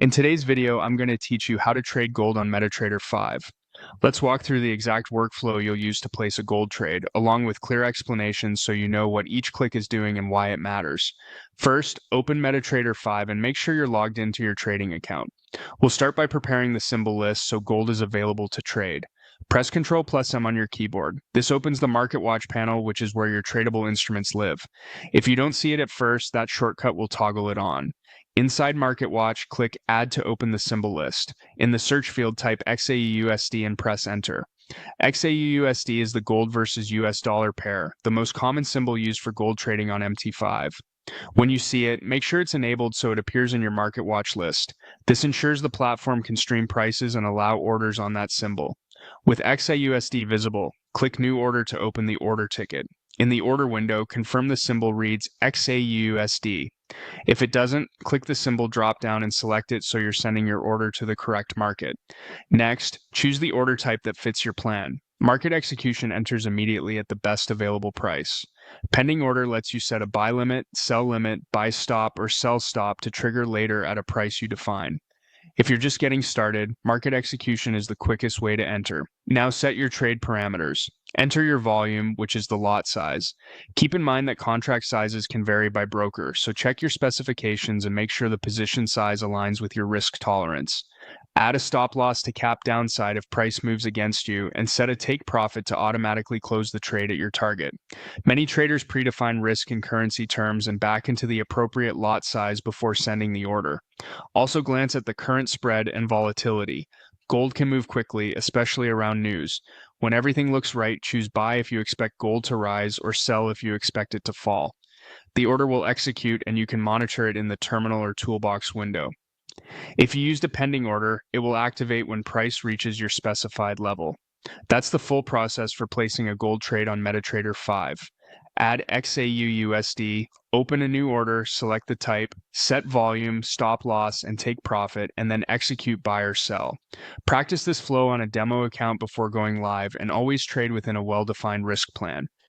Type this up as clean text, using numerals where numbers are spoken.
In today's video, I'm going to teach you how to trade gold on Metatrader 5. Let's walk through the exact workflow you'll use to place a gold trade, along with clear explanations so you know what each click is doing and why it matters. First, open Metatrader 5 and make sure you're logged into your trading account. We'll start by preparing the symbol list so gold is available to trade. Press Ctrl+M on your keyboard. This opens the Market Watch panel, which is where your tradable instruments live. If you don't see it at first, that shortcut will toggle it on. Inside Market Watch, click Add to open the symbol list. In the search field, type XAUUSD and press Enter. XAUUSD is the gold versus US dollar pair, the most common symbol used for gold trading on MT5. When you see it, make sure it's enabled so it appears in your Market Watch list. This ensures the platform can stream prices and allow orders on that symbol. With XAUSD visible, click New Order to open the order ticket. In the order window, confirm the symbol reads XAUUSD. If it doesn't, click the symbol drop down and select it so you're sending your order to the correct market. Next, choose the order type that fits your plan. Market execution enters immediately at the best available price. Pending order lets you set a buy limit, buy stop, or sell stop to trigger later at a price you define. If you're just getting started, market execution is the quickest way to enter. Now set your trade parameters. Enter your volume, which is the lot size. Keep in mind that contract sizes can vary by broker, so check your specifications and make sure the position size aligns with your risk tolerance. Add a stop loss to cap downside if price moves against you, and set a take profit to automatically close the trade at your target. Many traders predefine risk in currency terms and back into the appropriate lot size before sending the order. Also glance at the current spread and volatility. Gold can move quickly, especially around news. When everything looks right, choose buy if you expect gold to rise or sell if you expect it to fall. The order will execute and you can monitor it in the terminal or toolbox window. If you used a pending order, it will activate when price reaches your specified level. That's the full process for placing a gold trade on Metatrader 5. Add XAUUSD, open a new order, select the type, set volume, stop loss, and take profit, and then execute buy or sell. Practice this flow on a demo account before going live, and always trade within a well-defined risk plan.